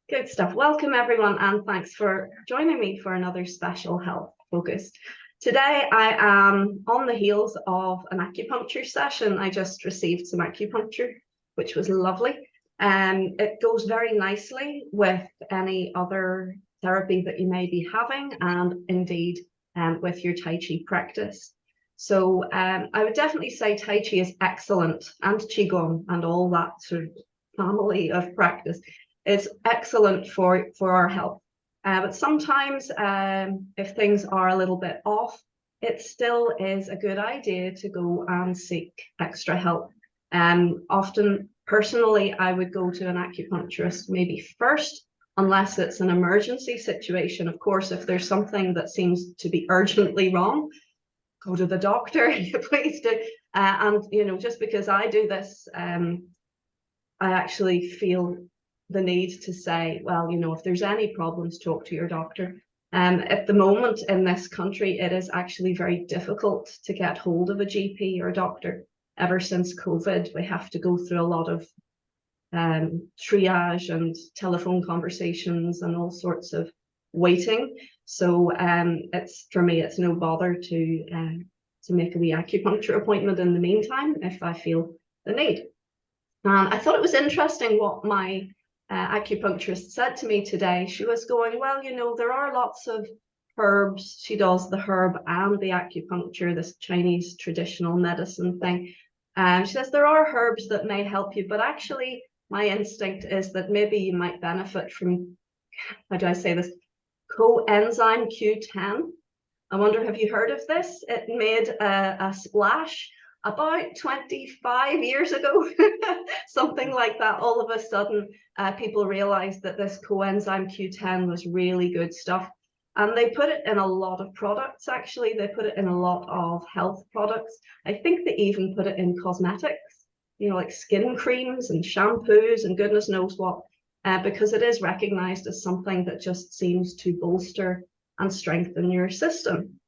Good stuff. Welcome everyone, and thanks for joining me for another special health focus. Today I am on the heels of an acupuncture session. I just received some acupuncture, which was lovely. It goes very nicely with any other therapy that you may be having, and indeed with your Tai Chi practice. So I would definitely say Tai Chi is excellent, and Qigong and all that sort of family of practice. It's excellent for our health. But sometimes if things are a little bit off, it still is a good idea to go and seek extra help. Often, personally, I would go to an acupuncturist maybe first, unless it's an emergency situation. Of course, if there's something that seems to be urgently wrong, go to the doctor, please do. And, you know, just because I do this, I actually feel the need to say, well, you know, if there's any problems, talk to your doctor. At the moment in this country, it is actually very difficult to get hold of a GP or a doctor. Ever since COVID, we have to go through a lot of triage and telephone conversations and all sorts of waiting. So it's, for me, it's no bother to make a wee acupuncture appointment in the meantime if I feel the need. I thought it was interesting what my acupuncturist said to me today. She was going, well, you know, there are lots of herbs. She does the herb and the acupuncture, this Chinese traditional medicine thing. She says there are herbs that may help you, but actually my instinct is that maybe you might benefit from, how do I say this, Co-enzyme Q10. I wonder, have you heard of this? It made a splash about 25 years ago, something like that. All of a sudden, people realized that this coenzyme Q10 was really good stuff. And they put it in a lot of products, actually. They put it in a lot of health products. I think they even put it in cosmetics, you know, like skin creams and shampoos and goodness knows what, because it is recognized as something that just seems to bolster and strengthen your system.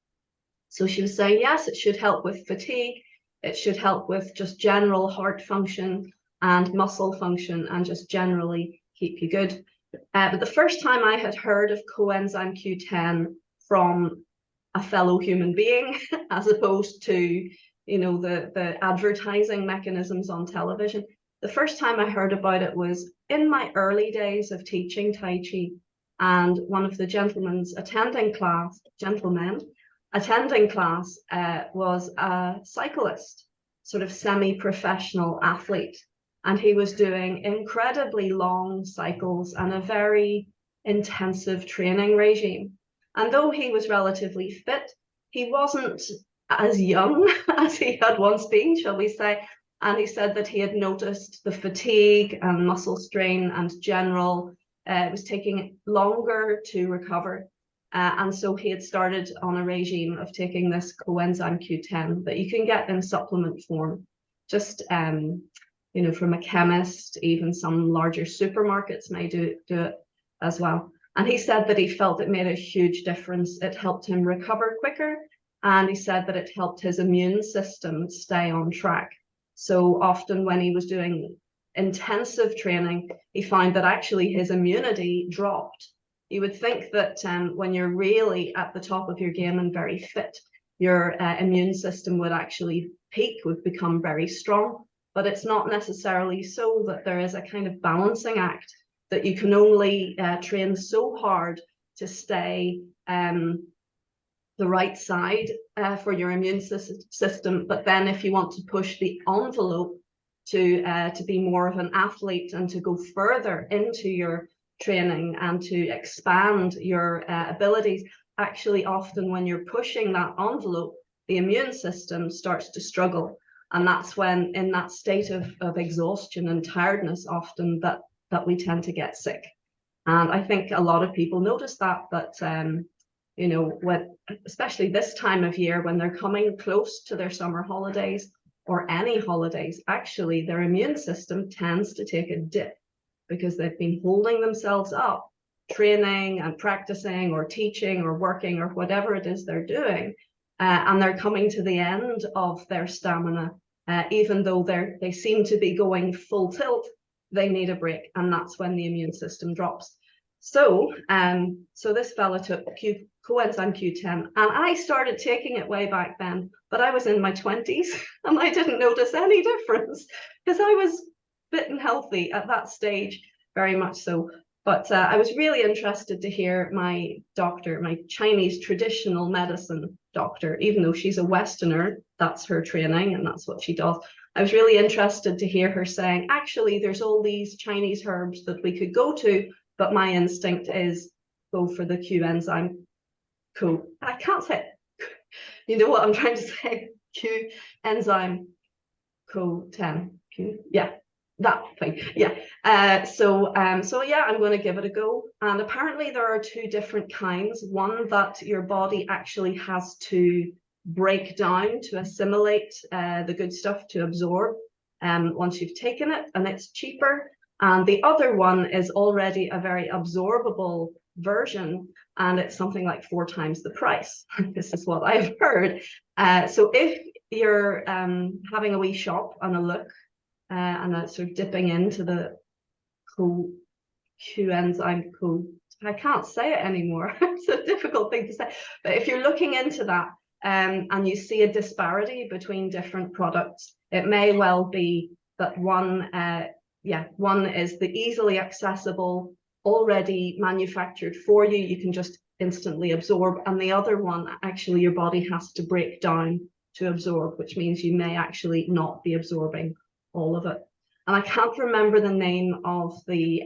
So she was saying, yes, it should help with fatigue. It should help with just general heart function and muscle function and just generally keep you good. But the first time I had heard of coenzyme Q10 from a fellow human being, as opposed to, you know, the advertising mechanisms on television, the first time I heard about it was in my early days of teaching Tai Chi, and one of the gentlemen attending class was a cyclist, sort of semi-professional athlete. And he was doing incredibly long cycles and a very intensive training regime. And though he was relatively fit, he wasn't as young as he had once been, shall we say. And he said that he had noticed the fatigue and muscle strain and general, it was taking longer to recover. And so he had started on a regime of taking this coenzyme Q10 that you can get in supplement form, just you know, from a chemist. Even some larger supermarkets may do it as well. And he said that he felt it made a huge difference. It helped him recover quicker, and he said that it helped his immune system stay on track. So often when he was doing intensive training, he found that actually his immunity dropped. You would think that when you're really at the top of your game and very fit, your immune system would actually peak, would become very strong. But it's not necessarily so, that there is a kind of balancing act, that you can only train so hard to stay the right side for your immune system. But then if you want to push the envelope to be more of an athlete and to go further into your training and to expand your abilities, actually often when you're pushing that envelope, the immune system starts to struggle. And that's when, in that state of exhaustion and tiredness, often that we tend to get sick. And I think a lot of people notice that, you know, especially this time of year, when they're coming close to their summer holidays or any holidays, actually their immune system tends to take a dip, because they've been holding themselves up, training and practicing or teaching or working or whatever it is they're doing. And they're coming to the end of their stamina. Even though they seem to be going full tilt, they need a break. And that's when the immune system drops. So this fella took coenzyme Q10, and I started taking it way back then, but I was in my 20s and I didn't notice any difference because I was fit and healthy at that stage, very much so. But I was really interested to hear my doctor, my Chinese traditional medicine doctor, even though she's a Westerner, that's her training and that's what she does. I was really interested to hear her saying, actually, there's all these Chinese herbs that we could go to, but my instinct is go for the Q-enzyme Co. I can't say it. You know what I'm trying to say? Q-enzyme Co-10. Yeah, that thing. Yeah. So yeah, I'm going to give it a go. And apparently there are two different kinds. One that your body actually has to break down to assimilate the good stuff to absorb once you've taken it, and it's cheaper. And the other one is already a very absorbable version, and it's something like 4 times the price. This is what I've heard. So if you're having a wee shop and a look and sort of dipping into the Q-enzyme Co. I can't say it anymore. It's a difficult thing to say. But if you're looking into that and you see a disparity between different products, it may well be that one is the easily accessible, already manufactured for you. You can just instantly absorb. And the other one, actually, your body has to break down to absorb, which means you may actually not be absorbing all of it. And I can't remember the name of the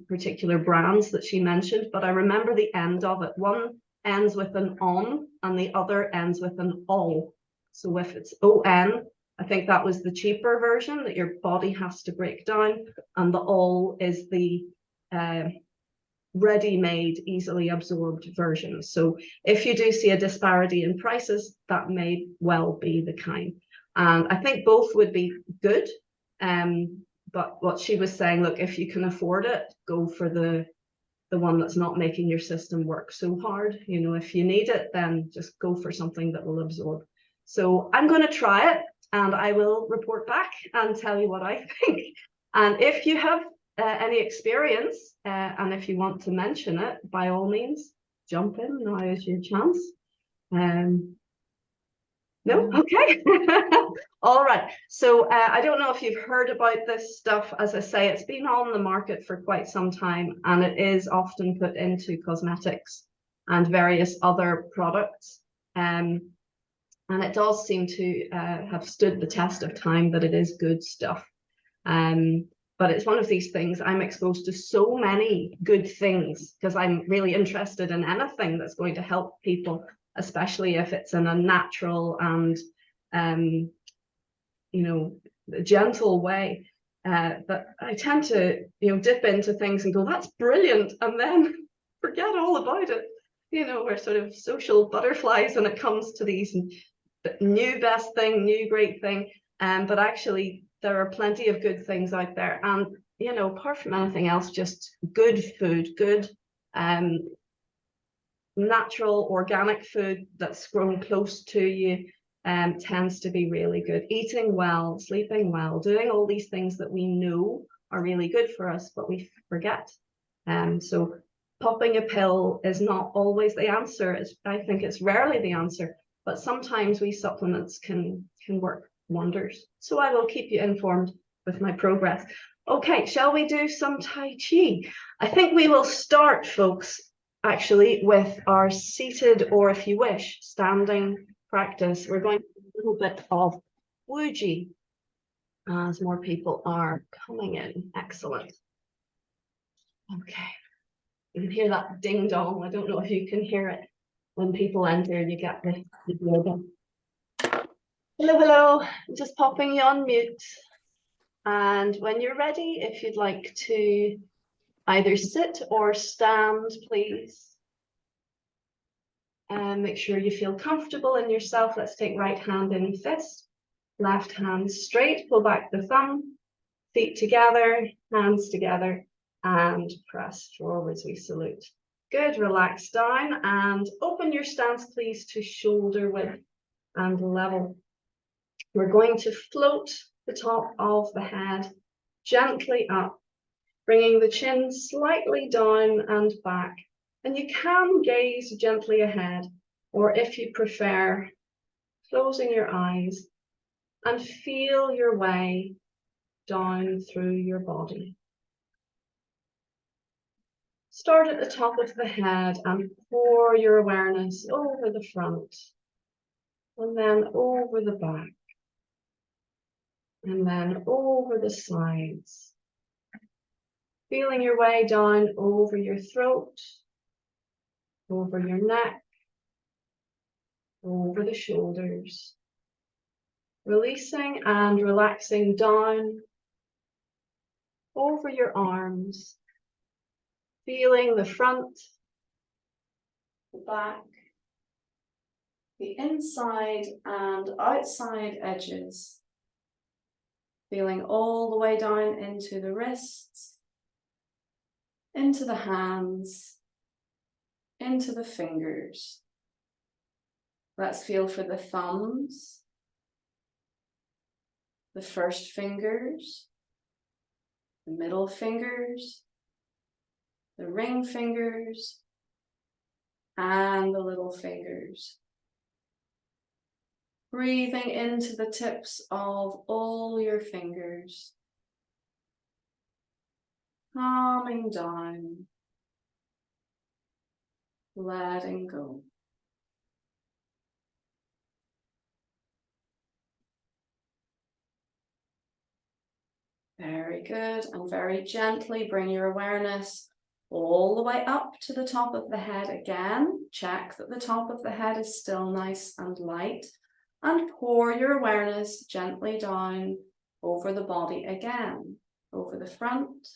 particular brands that she mentioned, but I remember the end of it. One ends with an on and the other ends with an ol. So if it's on, I think that was the cheaper version that your body has to break down, and the ol is the ready-made, easily absorbed version. So if you do see a disparity in prices, that may well be the kind. And I think both would be good. But what she was saying, look, if you can afford it, go for the one that's not making your system work so hard. You know, if you need it, then just go for something that will absorb. So I'm going to try it, and I will report back and tell you what I think. And if you have any experience, and if you want to mention it, by all means, jump in. Now is your chance. No? Okay. All right. So I don't know if you've heard about this stuff. As I say, it's been on the market for quite some time, and it is often put into cosmetics and various other products. And it does seem to have stood the test of time, that it is good stuff. But it's one of these things, I'm exposed to so many good things because I'm really interested in anything that's going to help people, especially if it's in a natural and gentle way, that I tend to dip into things and go, that's brilliant, and then forget all about it. We're sort of social butterflies when it comes to these new best thing, new great thing, but actually there are plenty of good things out there. And apart from anything else, just good food, good natural organic food that's grown close to you tends to be really good. Eating well, sleeping well, doing all these things that we know are really good for us, but we forget. So popping a pill is not always the answer. I think it's rarely the answer, but sometimes we supplements can work wonders. So I will keep you informed with my progress. Okay, shall we do some Tai Chi? I think we will start, folks, actually, with our seated, or if you wish, standing practice. We're going to do a little bit of Wuji as more people are coming in. Excellent. Okay. You can hear that ding dong. I don't know if you can hear it. When people enter, you get the yoga. Hello, hello. I'm just popping you on mute. And when you're ready, if you'd like to either sit or stand, please. And make sure you feel comfortable in yourself. Let's take right hand in fist, left hand straight, pull back the thumb, feet together, hands together, and press forwards, we salute. Good, relax down and open your stance, please, to shoulder width and level. We're going to float the top of the head gently up bringing the chin slightly down and back. And you can gaze gently ahead, or if you prefer, closing your eyes and feel your way down through your body. Start at the top of the head and pour your awareness over the front, and then over the back, and then over the sides. Feeling your way down over your throat, over your neck, over the shoulders. Releasing and relaxing down over your arms. Feeling the front, the back, the inside and outside edges. Feeling all the way down into the wrists, into the hands, into the fingers. Let's feel for the thumbs, the first fingers, the middle fingers, the ring fingers, and the little fingers. Breathing into the tips of all your fingers. Calming down. Letting go. Very good. And very gently bring your awareness all the way up to the top of the head again. Check that the top of the head is still nice and light. And pour your awareness gently down over the body again. Over the front,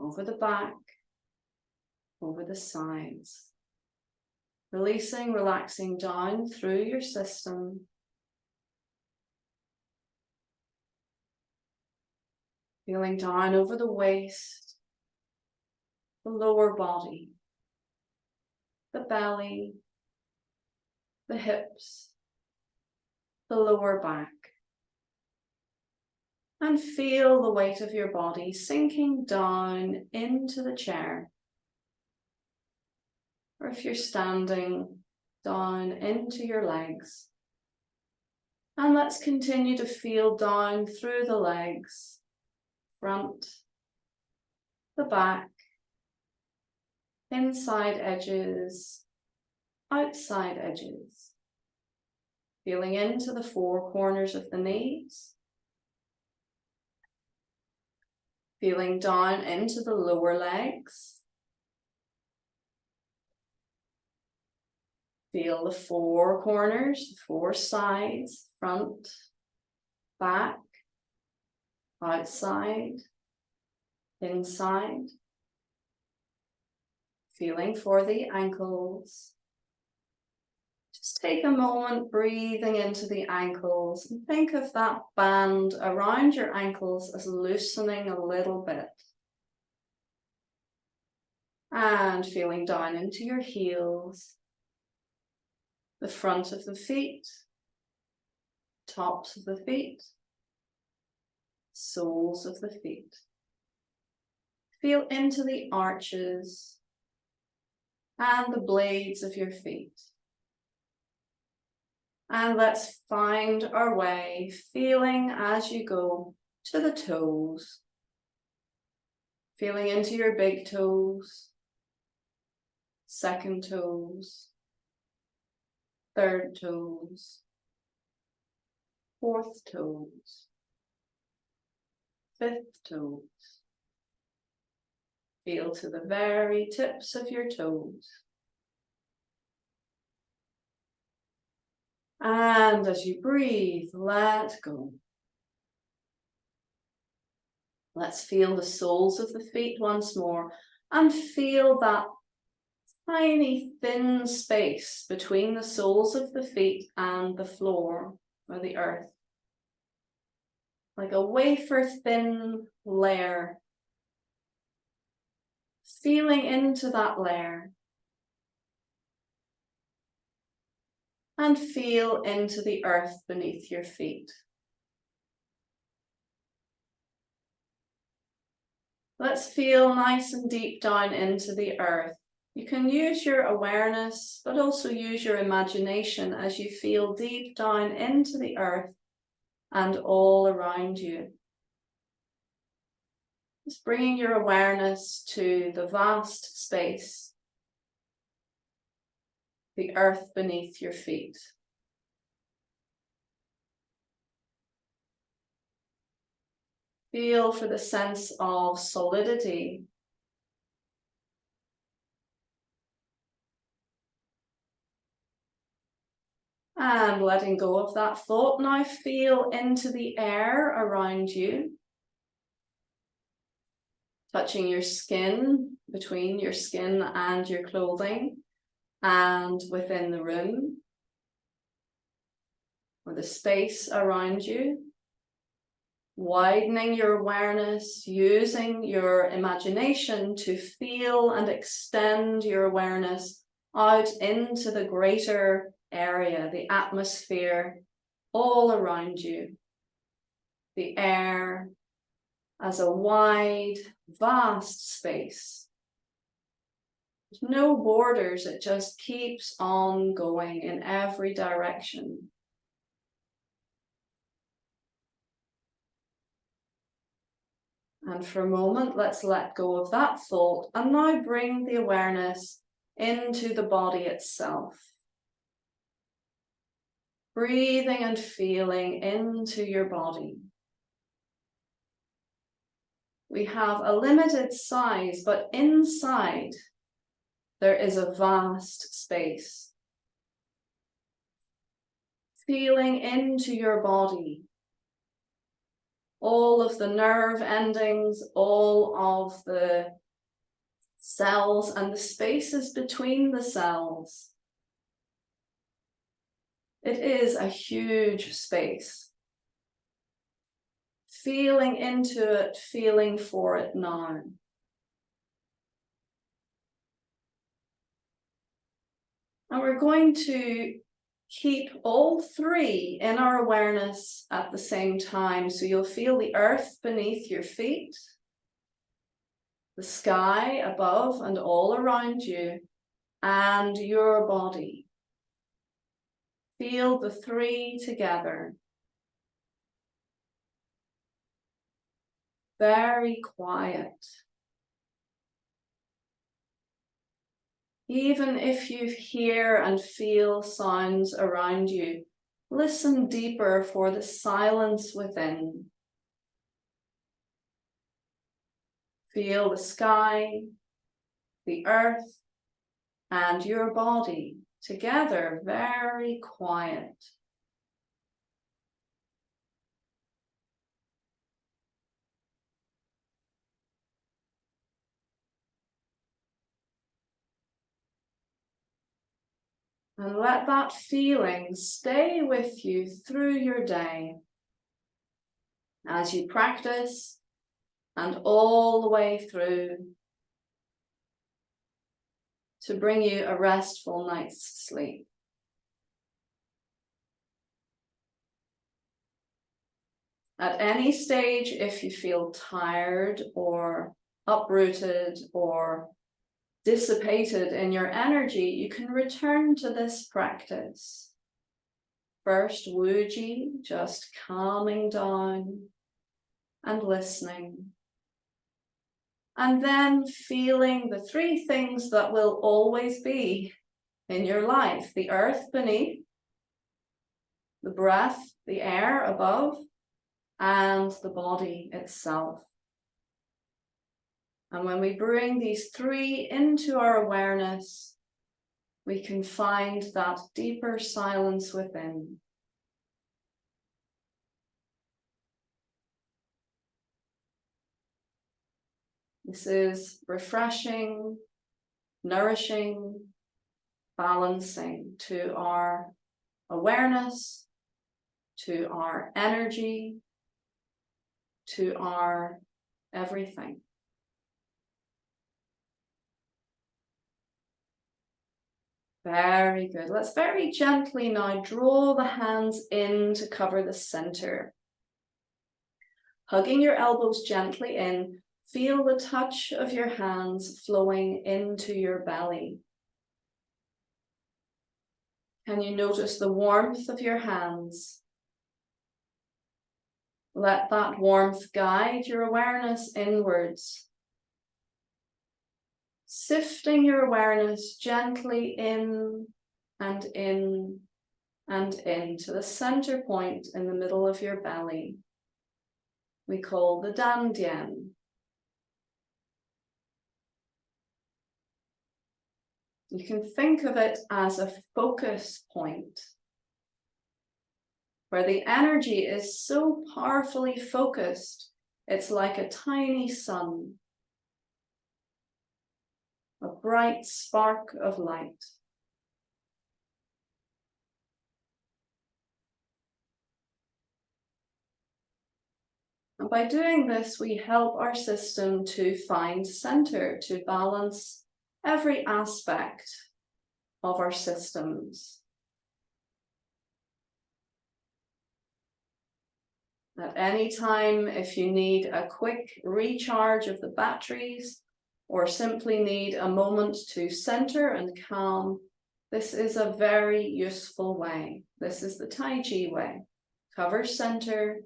over the back, over the sides. Releasing, relaxing down through your system. Feeling down over the waist, the lower body, the belly, the hips, the lower back. And feel the weight of your body sinking down into the chair. Or if you're standing, down into your legs. And let's continue to feel down through the legs, front, the back, inside edges, outside edges. Feeling into the four corners of the knees. Feeling down into the lower legs. Feel the four corners, the four sides, front, back, outside, inside. Feeling for the ankles. Just take a moment breathing into the ankles and think of that band around your ankles as loosening a little bit. And feeling down into your heels, the front of the feet, tops of the feet, soles of the feet. Feel into the arches and the blades of your feet. And let's find our way, feeling as you go to the toes. Feeling into your big toes, second toes, third toes, fourth toes, fifth toes. Feel to the very tips of your toes. And as you breathe, let go. Let's feel the soles of the feet once more and feel that tiny thin space between the soles of the feet and the floor or the earth. Like a wafer thin layer. Feeling into that layer. And feel into the earth beneath your feet. Let's feel nice and deep down into the earth. You can use your awareness, but also use your imagination as you feel deep down into the earth and all around you. Just bringing your awareness to the vast space, the earth beneath your feet. Feel for the sense of solidity. And letting go of that thought, now feel into the air around you. Touching your skin, between your skin and your clothing, and within the room, or the space around you. Widening your awareness, using your imagination to feel and extend your awareness out into the greater area, the atmosphere all around you. The air as a wide, vast space. There's no borders, it just keeps on going in every direction. And for a moment, let's let go of that thought and now bring the awareness into the body itself. Breathing and feeling into your body. We have a limited size, but inside there is a vast space. Feeling into your body. All of the nerve endings, all of the cells and the spaces between the cells. It is a huge space. Feeling into it, feeling for it now. And we're going to keep all three in our awareness at the same time. So you'll feel the earth beneath your feet, the sky above and all around you, and your body. Feel the three together. Very quiet. Even if you hear and feel sounds around you, listen deeper for the silence within. Feel the sky, the earth, and your body together, very quiet. And let that feeling stay with you through your day as you practice and all the way through to bring you a restful night's sleep. At any stage, if you feel tired or uprooted or dissipated in your energy, you can return to this practice. First, Wuji, just calming down and listening. And then feeling the three things that will always be in your life: the earth beneath, the breath, the air above, and the body itself. And when we bring these three into our awareness, we can find that deeper silence within. This is refreshing, nourishing, balancing to our awareness, to our energy, to our everything. Very good. Let's very gently now draw the hands in to cover the center. Hugging your elbows gently in, Feel the touch of your hands flowing into your belly. Can you notice the warmth of your hands? Let that warmth guide your awareness inwards, sifting your awareness gently in and in and in to the center point in the middle of your belly. We call the dantian. You can think of it as a focus point, where the energy is so powerfully focused, it's like a tiny sun, a bright spark of light. And by doing this, we help our system to find center, to balance every aspect of our systems. At any time, if you need a quick recharge of the batteries, or simply need a moment to center and calm, this is a very useful way. This is the Tai Chi way. Cover center,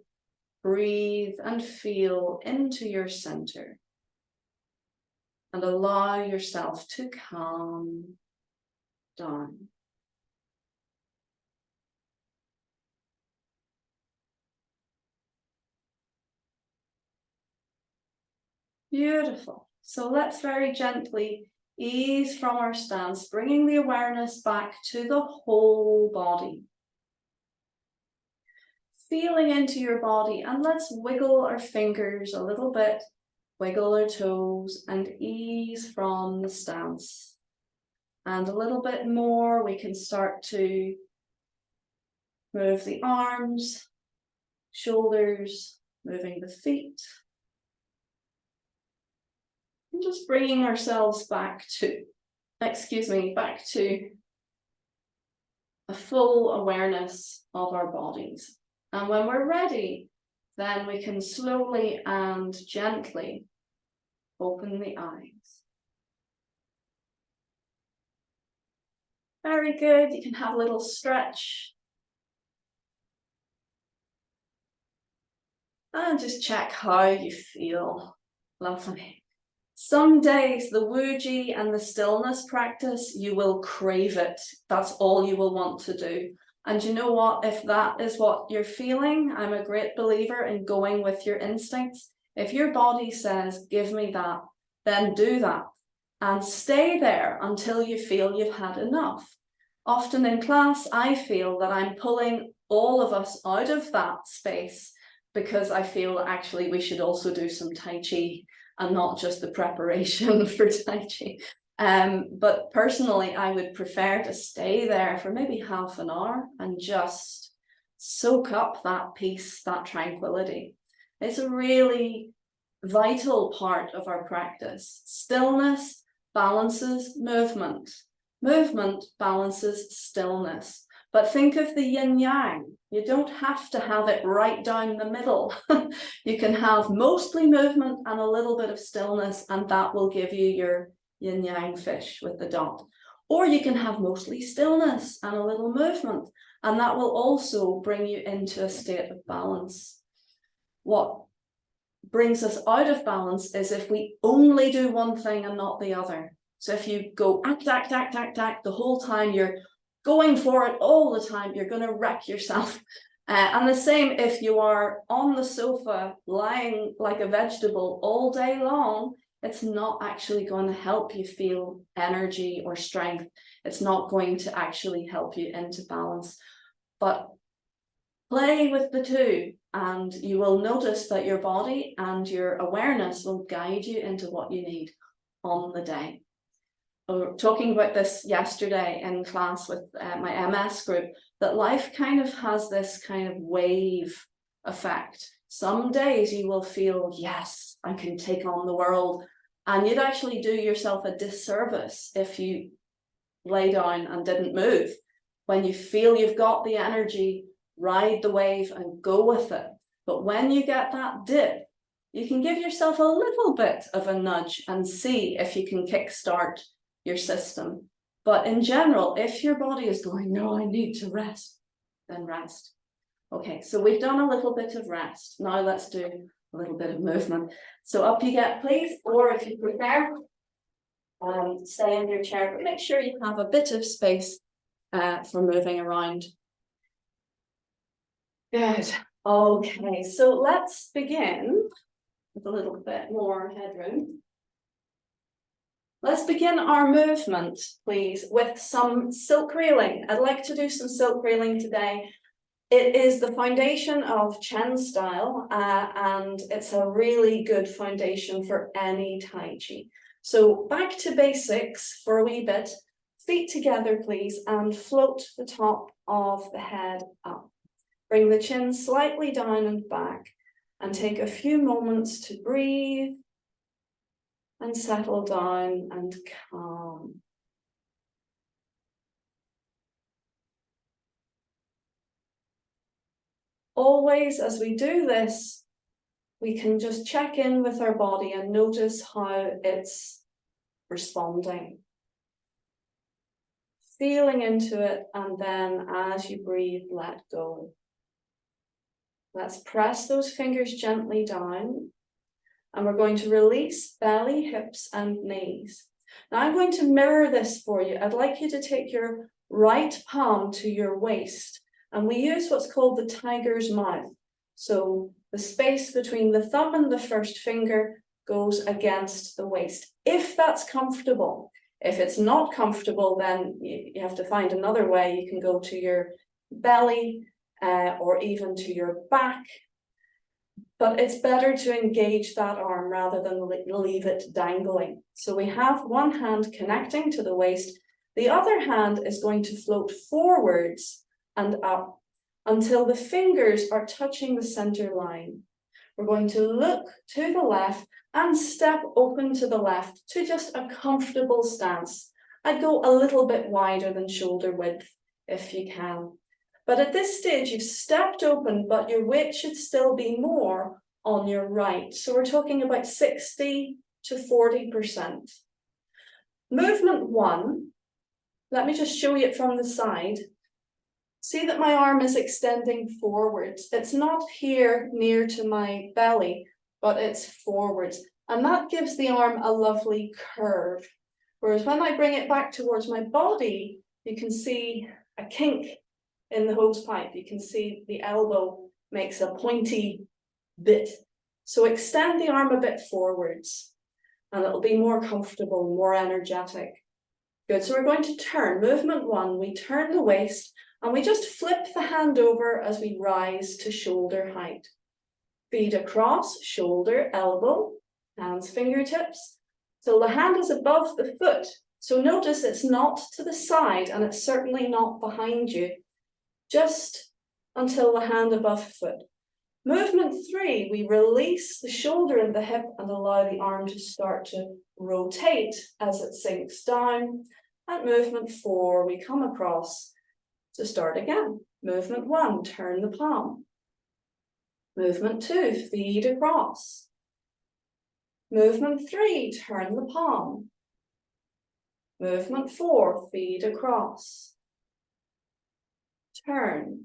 breathe and feel into your center, and allow yourself to calm down. Beautiful. So let's very gently ease from our stance, bringing the awareness back to the whole body. Feeling into your body, and let's wiggle our fingers a little bit, wiggle our toes, and ease from the stance. And a little bit more, we can start to move the arms, shoulders, moving the feet. And just bringing ourselves back to a full awareness of our bodies. And when we're ready, then we can slowly and gently open the eyes. Very good. You can have a little stretch. And just check how you feel. Lovely. Some days, the Wuji and the stillness practice, you will crave it. That's all you will want to do. And you know what? If that is what you're feeling, I'm a great believer in going with your instincts. If your body says, give me that, then do that. And stay there until you feel you've had enough. Often in class, I feel that I'm pulling all of us out of that space, because I feel actually we should also do some Tai Chi and not just the preparation for Tai Chi. But personally, I would prefer to stay there for maybe half an hour and just soak up that peace, that tranquility. It's a really vital part of our practice. Stillness balances movement. Movement balances stillness. But think of the yin-yang. You don't have to have it right down the middle. You can have mostly movement and a little bit of stillness, and that will give you your yin-yang fish with the dot. Or you can have mostly stillness and a little movement, and that will also bring you into a state of balance. What brings us out of balance is if we only do one thing and not the other. So if you go act the whole time, you're going for it all the time, you're going to wreck yourself. And the same if you are on the sofa lying like a vegetable all day long, it's not actually going to help you feel energy or strength. It's not going to actually help you into balance. But play with the two, and you will notice that your body and your awareness will guide you into what you need on the day. We were talking about this yesterday in class with my MS group, that life kind of has this kind of wave effect. Some days you will feel, yes, I can take on the world. And you'd actually do yourself a disservice if you lay down and didn't move. When you feel you've got the energy, ride the wave and go with it. But when you get that dip, you can give yourself a little bit of a nudge and see if you can kickstart your system. But in general, if your body is going, no, I need to rest, then rest. Okay, so we've done a little bit of rest. Now let's do a little bit of movement. So up you get, please, or if you prefer, stay in your chair, but make sure you have a bit of space for moving around. Good. Okay, so let's begin with a little bit more headroom. Let's begin our movement, please, with some silk reeling. I'd like to do some silk reeling today. It is the foundation of Chen style, and it's a really good foundation for any Tai Chi. So back to basics for a wee bit. Feet together, please, and float the top of the head up. Bring the chin slightly down and back, and take a few moments to breathe and settle down and calm. Always, as we do this, we can just check in with our body and notice how it's responding. Feeling into it, and then as you breathe, let go. Let's press those fingers gently down, and we're going to release belly, hips, and knees. Now I'm going to mirror this for you. I'd like you to take your right palm to your waist, and we use what's called the tiger's mouth. So the space between the thumb and the first finger goes against the waist, if that's comfortable. If it's not comfortable, then you have to find another way. You can go to your belly or even to your back. But it's better to engage that arm rather than leave it dangling. So we have one hand connecting to the waist. The other hand is going to float forwards and up until the fingers are touching the center line. We're going to look to the left and step open to the left to just a comfortable stance. I'd go a little bit wider than shoulder width if you can. But at this stage, you've stepped open, but your weight should still be more on your right. So we're talking about 60 to 40%. Movement one, let me just show you it from the side. See that my arm is extending forwards. It's not here near to my belly, but it's forwards. And that gives the arm a lovely curve. Whereas when I bring it back towards my body, you can see a kink in the hose pipe. You can see the elbow makes a pointy bit. So extend the arm a bit forwards, and it'll be more comfortable, more energetic. Good, so we're going to turn. Movement one, we turn the waist, and we just flip the hand over as we rise to shoulder height. Feet across, shoulder, elbow, hands, fingertips. So the hand is above the foot. So notice it's not to the side, and it's certainly not behind you. Just until the hand above foot. Movement three, we release the shoulder and the hip and allow the arm to start to rotate as it sinks down. At movement four, we come across to start again. Movement one, turn the palm. Movement two, feet across. Movement three, turn the palm. Movement four, feet across. Turn.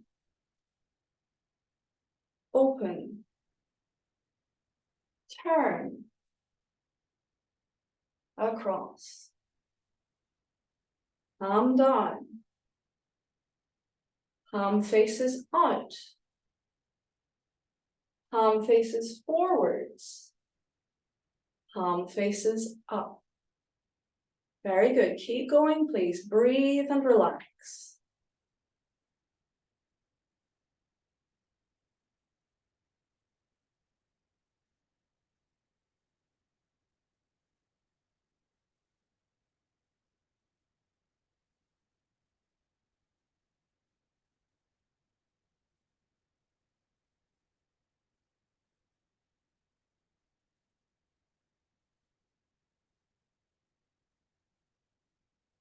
Open. Turn. Across. Palm down. Palm faces out. Palm faces forwards. Palm faces up. Very good. Keep going, please. Breathe and relax.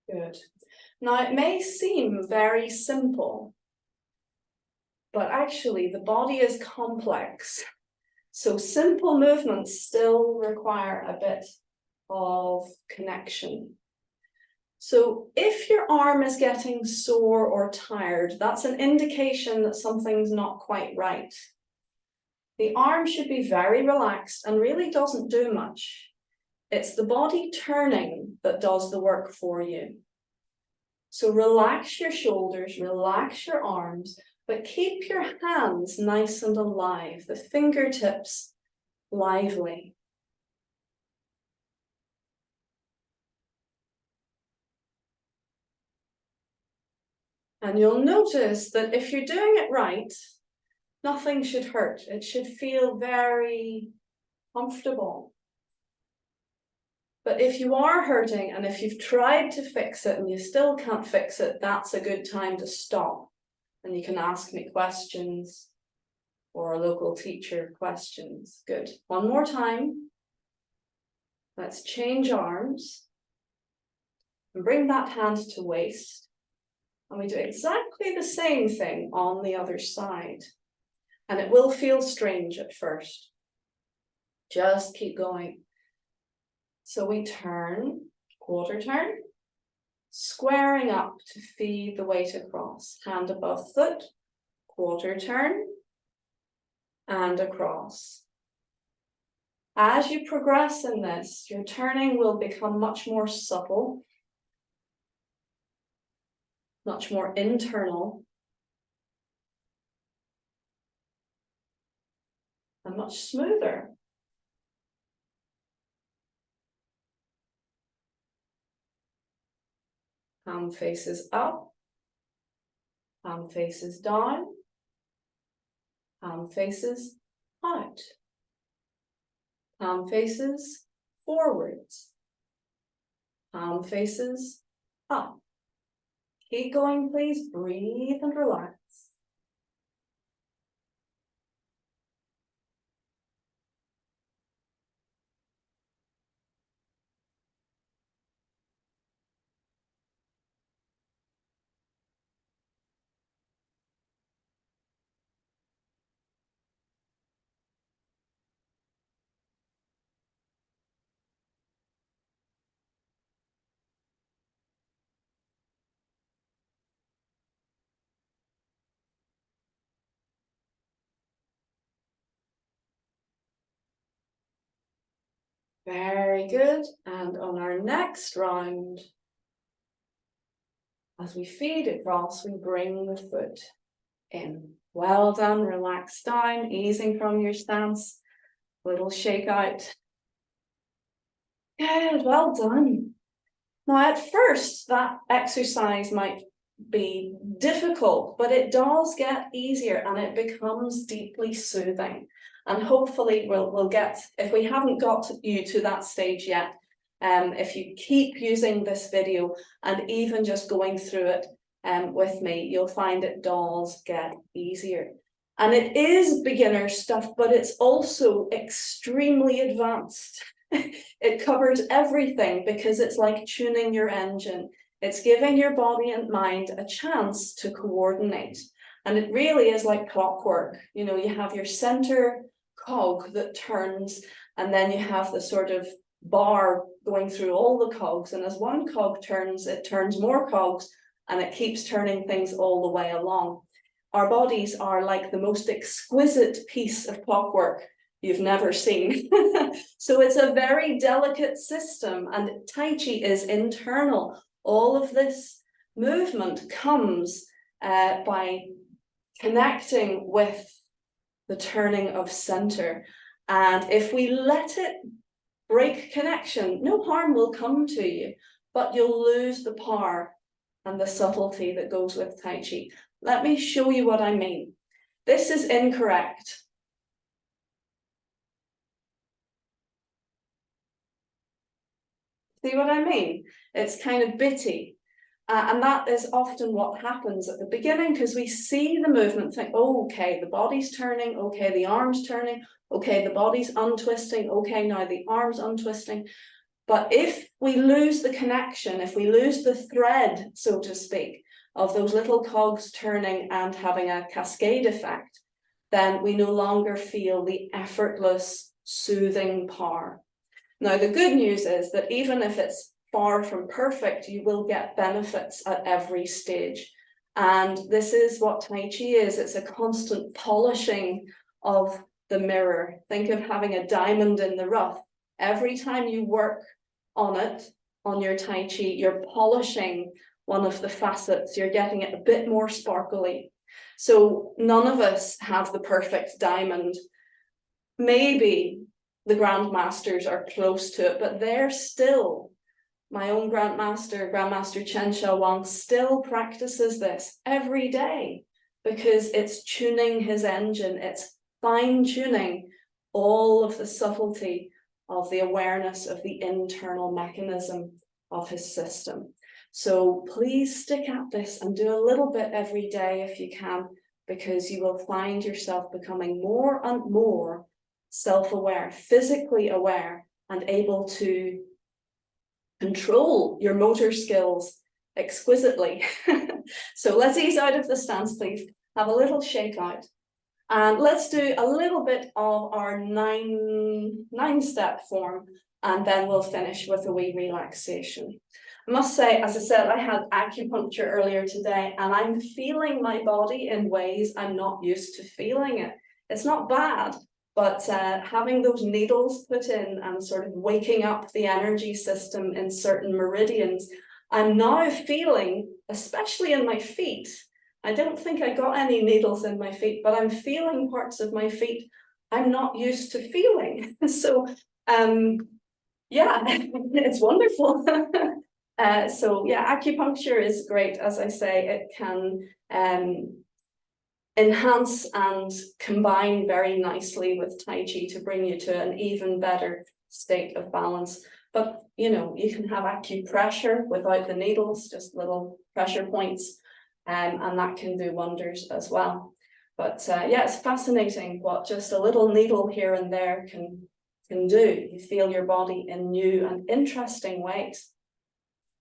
Good. Now, it may seem very simple, but actually the body is complex. So simple movements still require a bit of connection. So if your arm is getting sore or tired, that's an indication that something's not quite right. The arm should be very relaxed and really doesn't do much. It's the body turning that does the work for you. So relax your shoulders, relax your arms, but keep your hands nice and alive, the fingertips lively. And you'll notice that if you're doing it right, nothing should hurt. It should feel very comfortable. But if you are hurting and if you've tried to fix it and you still can't fix it, that's a good time to stop. And you can ask me questions or a local teacher questions. Good. One more time. Let's change arms and bring that hand to waist. And we do exactly the same thing on the other side. And it will feel strange at first. Just keep going. So we turn, quarter turn, squaring up to feed the weight across. Hand above foot, quarter turn, and across. As you progress in this, your turning will become much more subtle, much more internal, and much smoother. Palm faces up, palm faces down, palm faces out, palm faces forwards, palm faces up. Keep going, please. Breathe and relax. Very good. And on our next round, as we feed across, we bring the foot in. Well done. Relax down, easing from your stance. Little shake out. Good. Well done. Now, at first, that exercise might be difficult, but it does get easier and it becomes deeply soothing. And hopefully we'll get, if we haven't got you to that stage yet, if you keep using this video and even just going through it with me, you'll find it does get easier. And it is beginner stuff, but it's also extremely advanced. It covers everything because it's like tuning your engine. It's giving your body and mind a chance to coordinate. And it really is like clockwork. You know, you have your center cog that turns, and then you have the sort of bar going through all the cogs. And as one cog turns, it turns more cogs, and it keeps turning things all the way along. Our bodies are like the most exquisite piece of clockwork you've never seen. So it's a very delicate system, and Tai Chi is internal. All of this movement comes by connecting with the turning of center. And if we let it break connection, no harm will come to you, but you'll lose the power and the subtlety that goes with Tai Chi. Let me show you what I mean. This is incorrect. See what I mean? It's kind of bitty. And that is often what happens at the beginning, because we see the movement, think, oh, okay, the body's turning, okay, the arm's turning, okay, the body's untwisting, okay, now the arm's untwisting. But if we lose the connection, if we lose the thread, so to speak, of those little cogs turning and having a cascade effect, then we no longer feel the effortless, soothing power. Now, the good news is that even if it's far from perfect, you will get benefits at every stage. And this is what Tai Chi is. It's a constant polishing of the mirror. Think of having a diamond in the rough. Every time you work on it, on your Tai Chi, you're polishing one of the facets. You're getting it a bit more sparkly. So none of us have the perfect diamond. Maybe the grandmasters are close to it, but they're still, my own Grandmaster Chen Shao Wang still practices this every day because it's tuning his engine, it's fine-tuning all of the subtlety of the awareness of the internal mechanism of his system. So please stick at this and do a little bit every day if you can, because you will find yourself becoming more and more self-aware, physically aware, and able to control your motor skills exquisitely. So let's ease out of the stance, please. Have a little shake out. And let's do a little bit of our nine-step form, and then we'll finish with a wee relaxation. I must say, as I said, I had acupuncture earlier today, and I'm feeling my body in ways I'm not used to feeling it. It's not bad, but having those needles put in and sort of waking up the energy system in certain meridians, I'm now feeling, especially in my feet. I don't think I got any needles in my feet, but I'm feeling parts of my feet I'm not used to feeling. So, yeah, it's wonderful. So yeah, acupuncture is great. As I say, it can enhance and combine very nicely with Tai Chi to bring you to an even better state of balance. But, you know, you can have acupressure without the needles, just little pressure points, and that can do wonders as well. But yeah, it's fascinating what just a little needle here and there can do. You feel your body in new and interesting ways.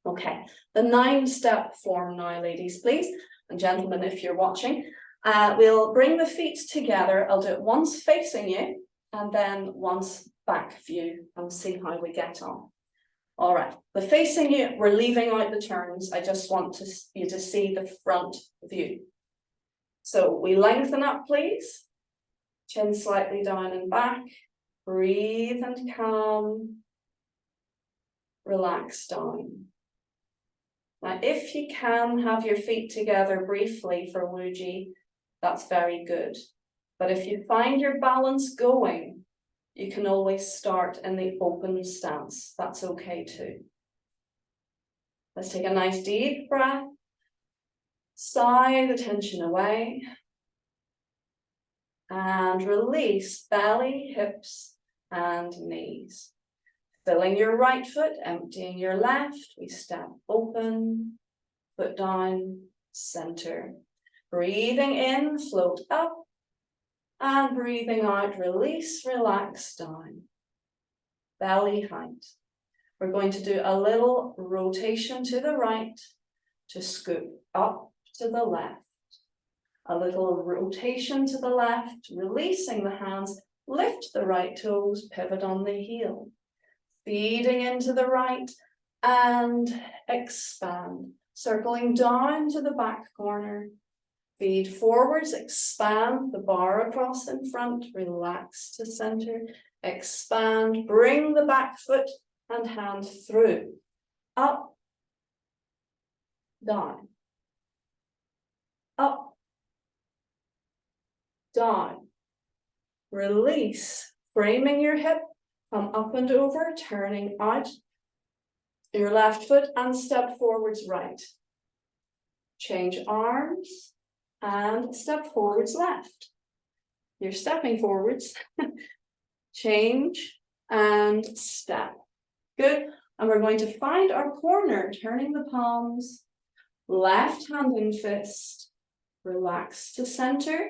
Okay, the 9-step form now, ladies, please, and gentlemen, if you're watching. We'll bring the feet together. I'll do it once facing you and then once back view and see how we get on. All right, the facing you, we're leaving out the turns. I just want you to see the front view. So we lengthen up, please. Chin slightly down and back. Breathe and calm. Relax down. Now, if you can have your feet together briefly for Wuji, that's very good. But if you find your balance going, you can always start in the open stance. That's okay too. Let's take a nice deep breath. Sigh the tension away. And release belly, hips, and knees. Filling your right foot, emptying your left. We step open, foot down, center. Breathing in, float up. And breathing out, release, relax down. Belly height. We're going to do a little rotation to the right to scoop up to the left. A little rotation to the left, releasing the hands, lift the right toes, pivot on the heel. Feeding into the right and expand. Circling down to the back corner. Feed forwards, expand the bar across in front, relax to center, expand, bring the back foot and hand through, up, down, up, down, release, framing your hip, come up and over, turning out your left foot and step forwards right. Change arms. And step forwards left. You're stepping forwards. Change and step. Good. And we're going to find our corner, turning the palms, left hand in fist, relax to center,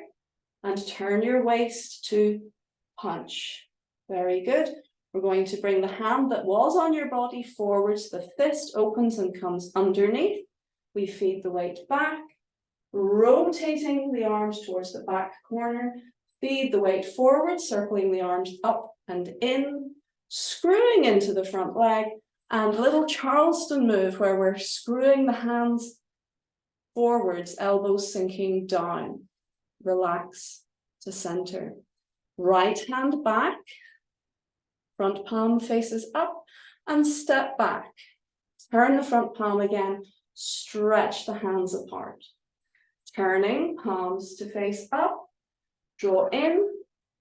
and turn your waist to punch. Very good. We're going to bring the hand that was on your body forwards. The fist opens and comes underneath. We feed the weight back. Rotating the arms towards the back corner, Feed the weight forward, circling the arms up and in, screwing into the front leg, and little Charleston move where we're screwing the hands forwards, elbows sinking down. Relax to center. Right hand back, front palm faces up, and step back. Turn the front palm again, stretch the hands apart. Turning palms to face up, draw in,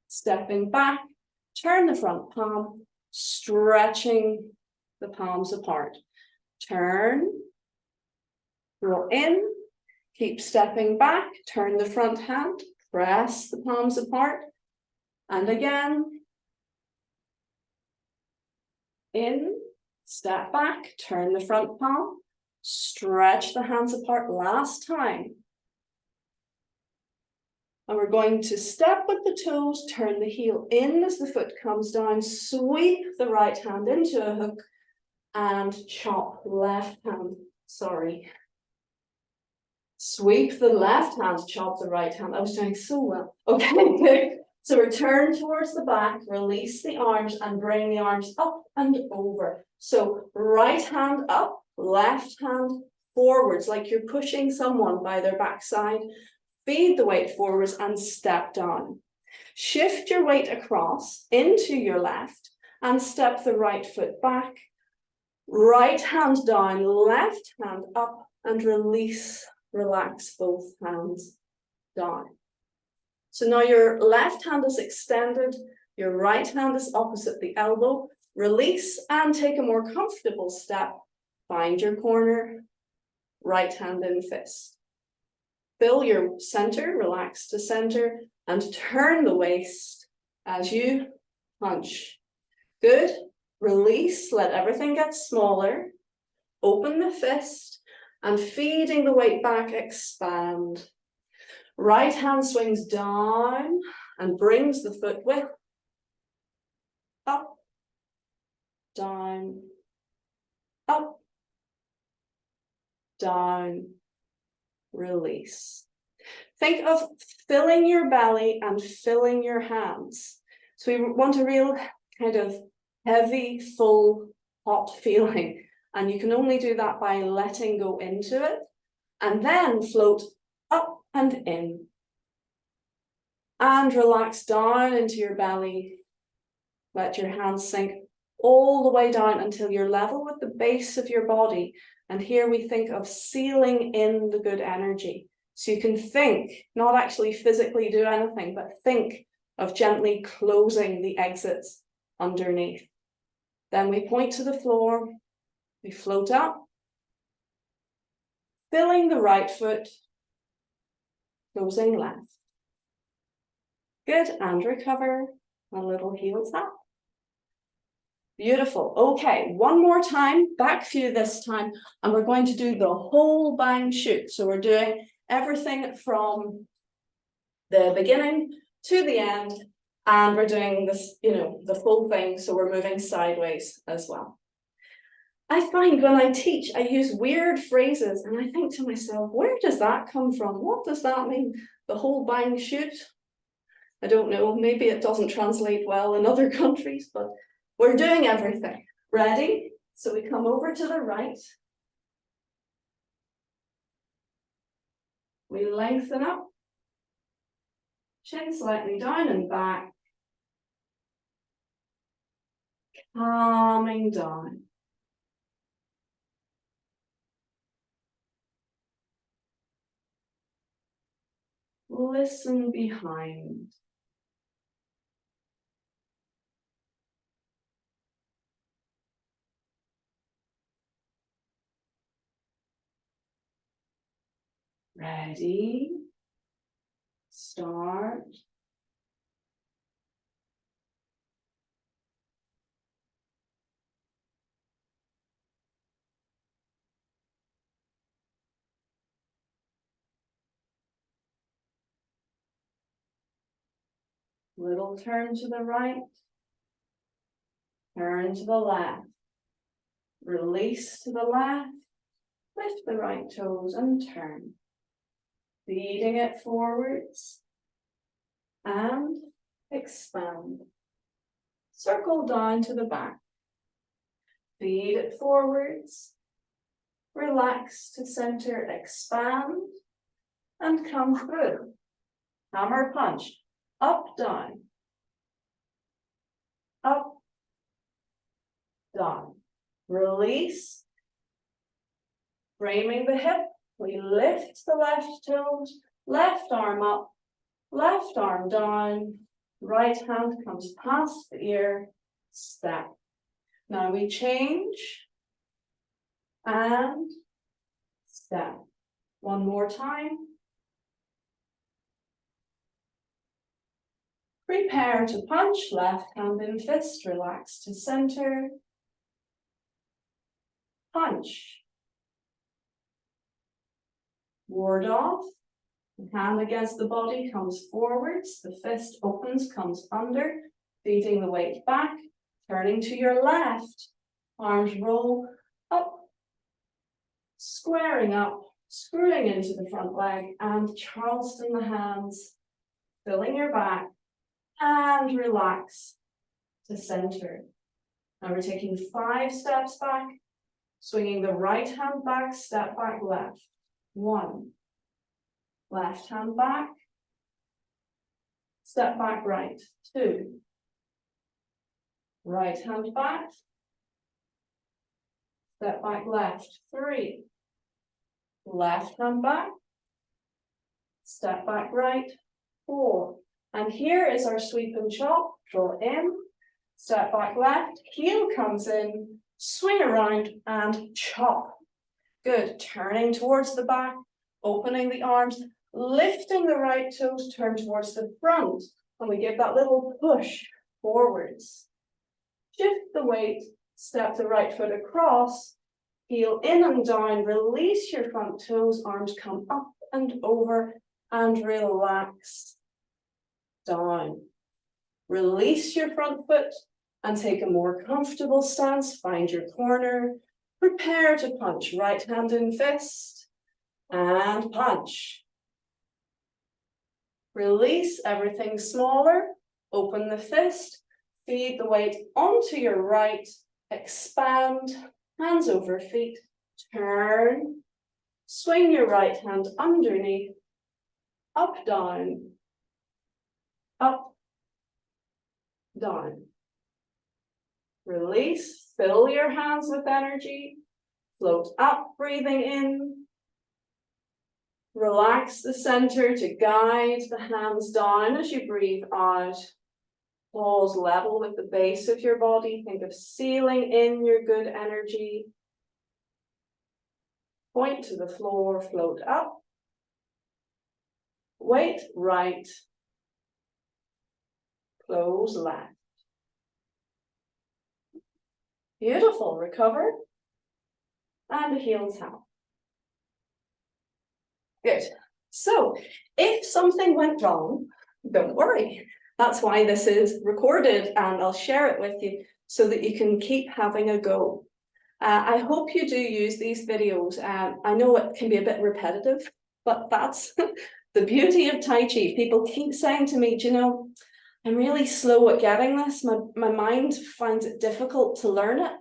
stepping back, turn the front palm, stretching the palms apart. Turn, draw in, keep stepping back, turn the front hand, press the palms apart, and again, in, step back, turn the front palm, stretch the hands apart, last time. And we're going to step with the toes, turn the heel in as the foot comes down, sweep the right hand into a hook, and chop left hand, Sweep the left hand, chop the right hand. I was doing so well. Okay, good. So return towards the back, release the arms, and bring the arms up and over. So right hand up, left hand forwards, like you're pushing someone by their backside. Feed the weight forwards and step down. Shift your weight across into your left and step the right foot back. Right hand down, left hand up, and release, relax both hands down. So now your left hand is extended, your right hand is opposite the elbow. Release and take a more comfortable step. Find your corner, right hand in fist. Fill your center, relax to center, and turn the waist as you punch. Good. Release, let everything get smaller. Open the fist, and feeding the weight back, expand. Right hand swings down and brings the foot width. Up, down, up, down. Release. Think of filling your belly and filling your hands. So we want a real kind of heavy, full, hot feeling. And you can only do that by letting go into it. And then float up and in. And relax down into your belly. Let your hands sink all the way down until you're level with the base of your body. And here we think of sealing in the good energy. So you can think, not actually physically do anything, but think of gently closing the exits underneath. Then we point to the floor, we float up, filling the right foot, closing left. Good, and recover, a little heel tap. Beautiful. Okay, one more time, back view this time, and we're going to do the whole bang shoot. So we're doing everything from the beginning to the end, and we're doing this, the full thing, so we're moving sideways as well. I find when I teach, I use weird phrases, and I think to myself, where does that come from? What does that mean? The whole bang shoot? I don't know, maybe it doesn't translate well in other countries, but we're doing everything. Ready? So we come over to the right. We lengthen up. Chin slightly down and back. Calming down. Listen behind. Ready? Start. Little turn to the right. Turn to the left. Release to the left. Lift the right toes and turn. Feeding it forwards. and expand. Circle down to the back. Feed it forwards. Relax to center, expand, and come through. Hammer punch. Up, down. Up, down. Release. Framing the hip. We lift the left toes, left arm up, left arm down, right hand comes past the ear, step. Now we change and step. One more time. Prepare to punch, left hand in fist, relax to center. Punch. Ward off. Hand against the body comes forwards, the fist opens, comes under, feeding the weight back, turning to your left. Arms roll up, squaring up, screwing into the front leg, and Charleston the hands, filling your back, and relax to center. Now we're taking 5 steps back, swinging the right hand back, step back left. 1. Left hand back, step back right. 2. Right hand back, step back left. 3. Left hand back, step back right. 4. And here is our sweep and chop. Draw in, step back left, heel comes in, swing around and chop. Good, turning towards the back, opening the arms, lifting the right toes, turn towards the front, and we give that little push forwards. Shift the weight, step the right foot across, heel in and down, release your front toes, arms come up and over, and relax down. Release your front foot and take a more comfortable stance, find your corner, prepare to punch, right hand in fist, and punch. Release everything smaller, open the fist, feed the weight onto your right, expand, hands over feet, turn, swing your right hand underneath, up, down, down. Release, fill your hands with energy, float up, breathing in. Relax the center to guide the hands down as you breathe out. Pause level with the base of your body. Think of sealing in your good energy. Point to the floor, float up. Weight right. Close left. Beautiful, recover. And heel tap. Good. So, if something went wrong, don't worry. That's why this is recorded and I'll share it with you so that you can keep having a go. I hope you do use these videos. I know it can be a bit repetitive, but that's the beauty of Tai Chi. People keep saying to me, do you know, I'm really slow at getting this. My mind finds it difficult to learn it.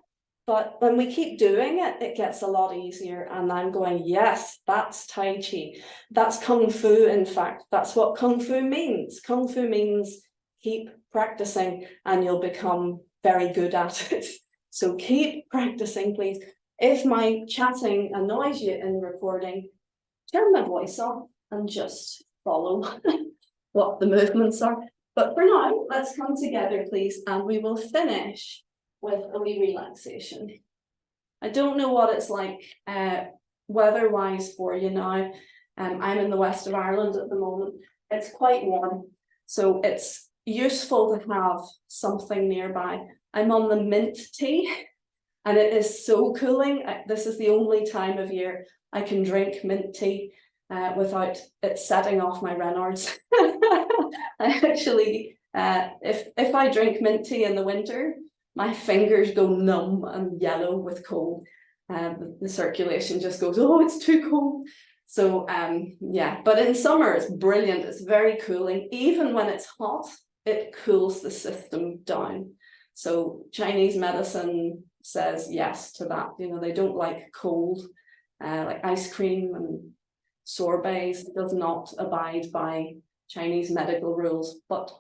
But when we keep doing it, it gets a lot easier. And I'm going, yes, that's Tai Chi. That's Kung Fu, in fact. That's what Kung Fu means. Kung Fu means keep practicing and you'll become very good at it. So keep practicing, please. If my chatting annoys you in recording, turn my voice off and just follow what the movements are. But for now, let's come together, please, and we will finish with a wee relaxation. I don't know what it's like weather-wise for you now. I'm in the west of Ireland at the moment. It's quite warm, so it's useful to have something nearby. I'm on the mint tea, and it is so cooling. This is the only time of year I can drink mint tea without it setting off my Raynaud's. I actually, if I drink mint tea in the winter, my fingers go numb and yellow with cold. The circulation just goes, oh, it's too cold. So yeah, but in summer it's brilliant. It's very cooling. Even when it's hot, it cools the system down. So Chinese medicine says yes to that. You know, they don't like cold, like ice cream and sorbets does not abide by Chinese medical rules, but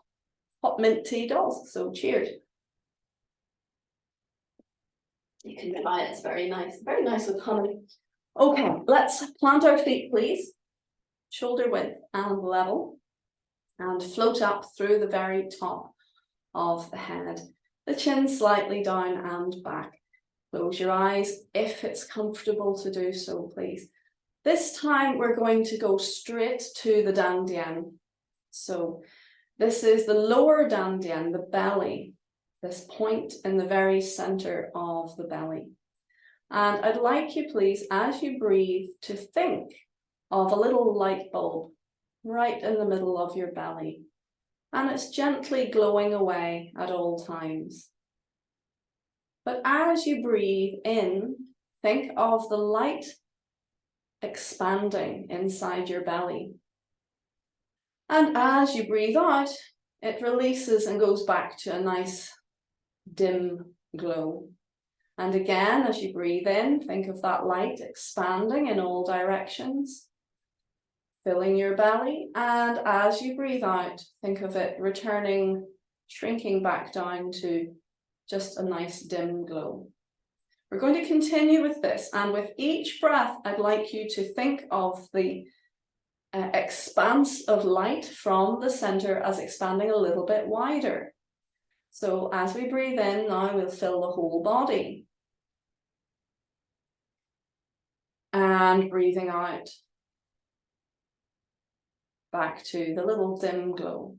hot mint tea does. So cheers. You can try it, it's very nice with honey. Okay, let's plant our feet, please. Shoulder width and level, and float up through the very top of the head. The chin slightly down and back. Close your eyes if it's comfortable to do so, please. This time we're going to go straight to the dantian. So this is the lower dantian, the belly, this point in the very center of the belly. And I'd like you, please, as you breathe, to think of a little light bulb right in the middle of your belly. And it's gently glowing away at all times. But as you breathe in, think of the light expanding inside your belly. And as you breathe out, it releases and goes back to a nice dim glow. And again, as you breathe in, think of that light expanding in all directions, filling your belly. And as you breathe out, think of it returning, shrinking back down to just a nice dim glow. We're going to continue with this, and with each breath, I'd like you to think of the expanse of light from the center as expanding a little bit wider. So as we breathe in, now we'll fill the whole body. And breathing out, back to the little dim glow.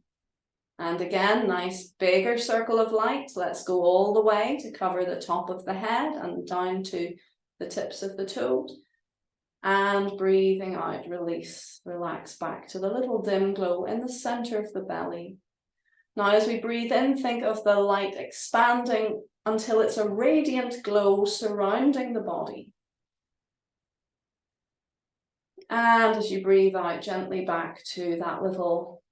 And again, nice bigger circle of light. Let's go all the way to cover the top of the head and down to the tips of the toes. And breathing out, release, relax back to the little dim glow in the center of the belly. Now, as we breathe in, think of the light expanding until it's a radiant glow surrounding the body. And as you breathe out, gently back to that little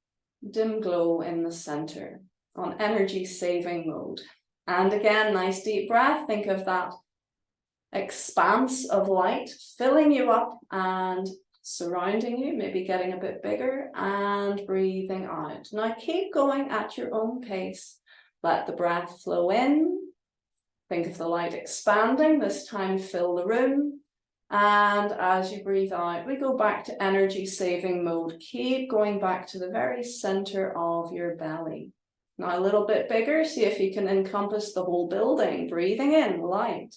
dim glow in the center on energy saving mode. And again, nice deep breath. Think of that expanse of light filling you up and surrounding you, maybe getting a bit bigger, and breathing out. Now keep going at your own pace. Let the breath flow in. Think of the light expanding, this time fill the room. And as you breathe out, we go back to energy saving mode. Keep going back to the very center of your belly. Now a little bit bigger, see if you can encompass the whole building. Breathing in, light.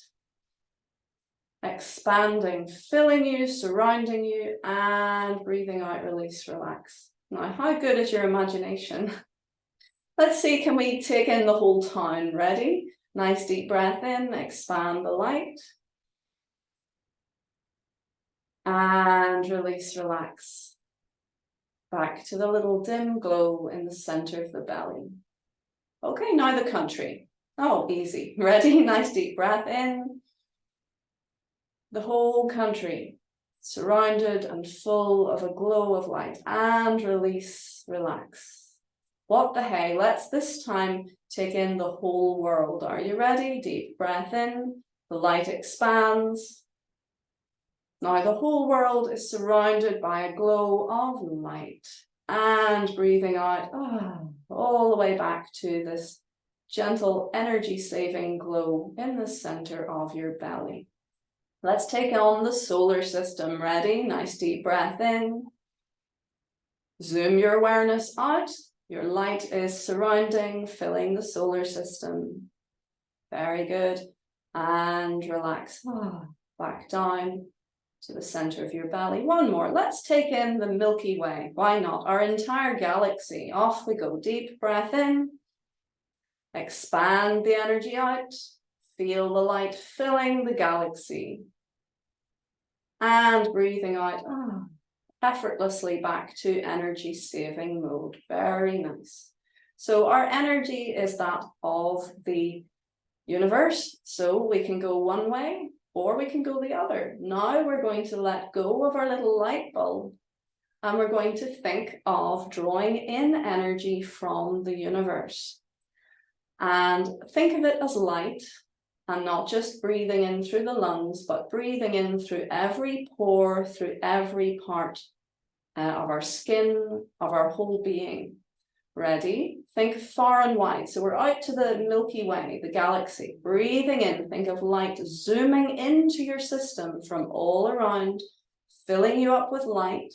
Expanding, filling you, surrounding you, and breathing out, release, relax. Now, how good is your imagination? Let's see, can we take in the whole town? Ready? Nice deep breath in, expand the light. And release, relax. Back to the little dim glow in the center of the belly. Okay, now the country. Oh, easy. Ready? Nice deep breath in. The whole country surrounded and full of a glow of light. And release, relax. What the hey? Let's this time take in the whole world. Are you ready? Deep breath in. The light expands. Now the whole world is surrounded by a glow of light. And breathing out, all the way back to this gentle energy-saving glow in the center of your belly. Let's take on the solar system. Ready? Nice deep breath in. Zoom your awareness out. Your light is surrounding, filling the solar system. Very good. And relax. Back down to the center of your belly. One more. Let's take in the Milky Way. Why not? Our entire galaxy. Off we go. Deep breath in. Expand the energy out. Feel the light filling the galaxy. And breathing out, effortlessly back to energy saving mode. Very nice. So our energy is that of the universe. So we can go one way or we can go the other. Now we're going to let go of our little light bulb, and we're going to think of drawing in energy from the universe. And think of it as light, and not just breathing in through the lungs, but breathing in through every pore, through every part of our skin, of our whole being. Ready? Think far and wide. So we're out to the Milky Way, the galaxy. Breathing in, think of light zooming into your system from all around, filling you up with light.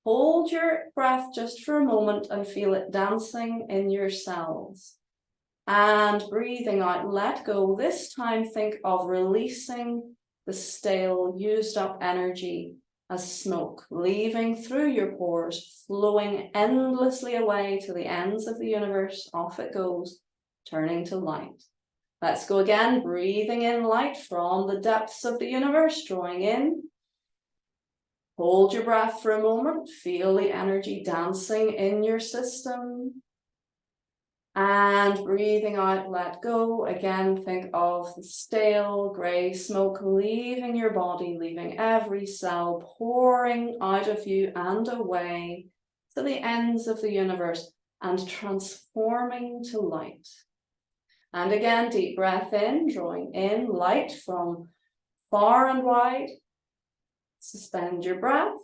Hold your breath just for a moment and feel it dancing in your cells. And breathing out, let go. This time, think of releasing the stale, used up energy as smoke, leaving through your pores, flowing endlessly away to the ends of the universe. Off it goes, turning to light. Let's go again, breathing in light from the depths of the universe, drawing in. Hold your breath for a moment, feel the energy dancing in your system. And breathing out, let go. Again, think of the stale grey smoke leaving your body, leaving every cell, pouring out of you and away to the ends of the universe and transforming to light. And again, deep breath in, drawing in light from far and wide. Suspend your breath.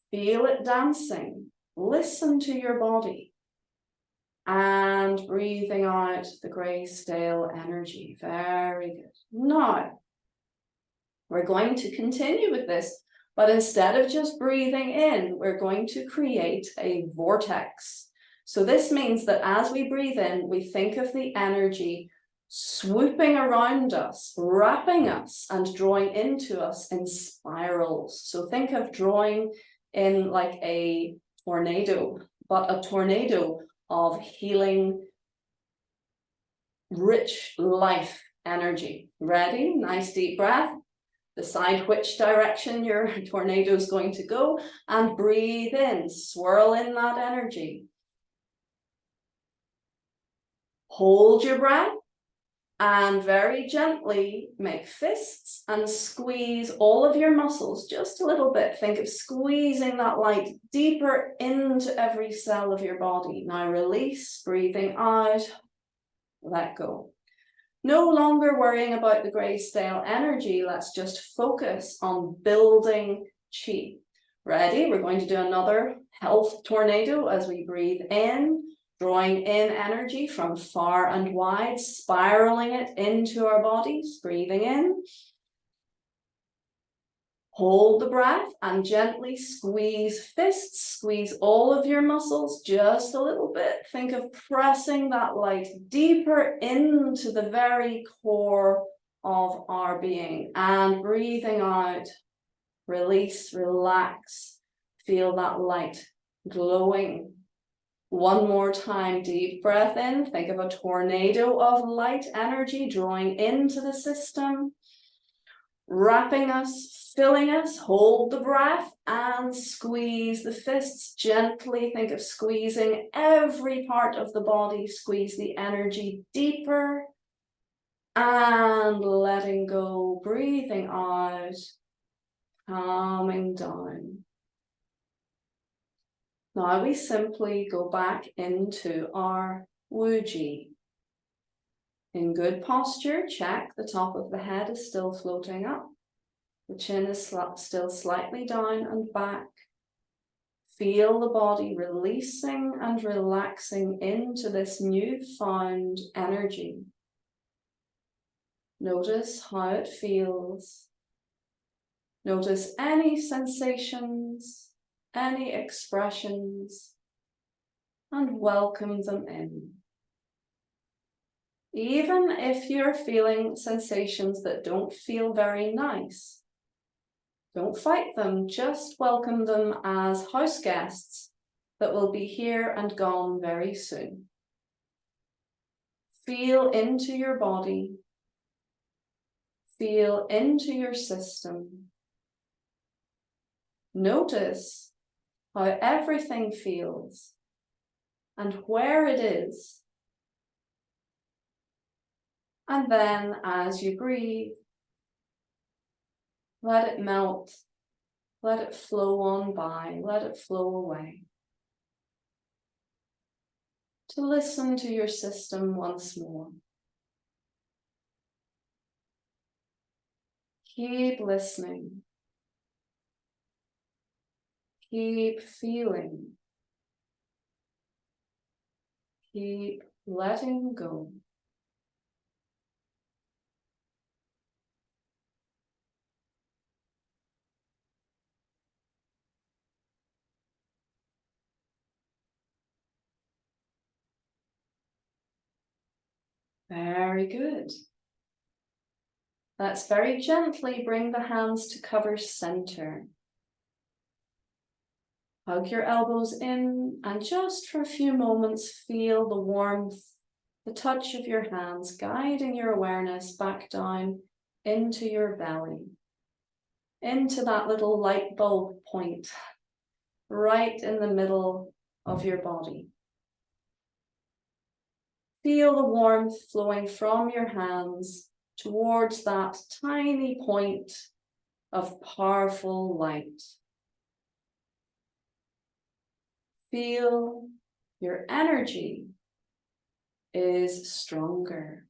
Feel it dancing. Listen to your body. And breathing out the grey stale energy. Very good. Now, we're going to continue with this, but instead of just breathing in, we're going to create a vortex. So this means that as we breathe in, we think of the energy swooping around us, wrapping us, and drawing into us in spirals. So think of drawing in like a tornado, but a tornado of healing, rich life energy. Ready? Nice deep breath. Decide which direction your tornado is going to go and breathe in. Swirl in that energy. Hold your breath and very gently make fists and squeeze all of your muscles just a little bit. Think of squeezing that light deeper into every cell of your body. Now release, breathing out, let go. No longer worrying about the grey stale energy. Let's just focus on building chi. Ready? We're going to do another health tornado as we breathe in. Drawing in energy from far and wide, spiraling it into our bodies, breathing in. Hold the breath and gently squeeze fists, squeeze all of your muscles just a little bit. Think of pressing that light deeper into the very core of our being. And breathing out, release, relax, feel that light glowing. One more time, deep breath in. Think of a tornado of light energy drawing into the system, wrapping us, filling us. Hold the breath and squeeze the fists gently. Think of squeezing every part of the body. Squeeze the energy deeper and letting go, breathing out, calming down. Now we simply go back into our Wuji. In good posture, check the top of the head is still floating up. The chin is still slightly down and back. Feel the body releasing and relaxing into this newfound energy. Notice how it feels. Notice any sensations, any expressions, and welcome them in. Even if you're feeling sensations that don't feel very nice, don't fight them, just welcome them as house guests that will be here and gone very soon. Feel into your body, feel into your system. Notice how everything feels and where it is. And then as you breathe, Let it melt. Let it flow on by. Let it flow away. To listen to your system once more. Keep listening. Keep feeling. Keep letting go. Very good. Let's very gently bring the hands to cover center. Hug your elbows in and just for a few moments feel the warmth, the touch of your hands guiding your awareness back down into your belly, into that little light bulb point right in the middle of your body. Feel the warmth flowing from your hands towards that tiny point of powerful light. Feel your energy is stronger.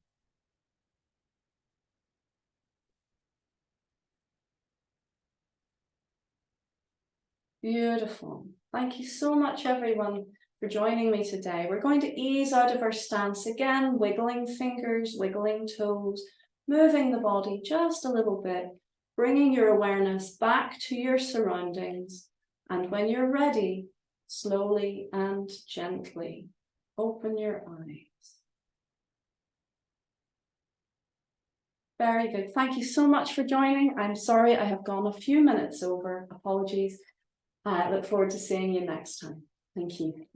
Beautiful. Thank you so much, everyone, for joining me today. We're going to ease out of our stance again, wiggling fingers, wiggling toes, moving the body just a little bit, bringing your awareness back to your surroundings. And when you're ready, slowly and gently open your eyes. Very good. Thank you so much for joining. I'm sorry I have gone a few minutes over. Apologies. I look forward to seeing you next time. Thank you.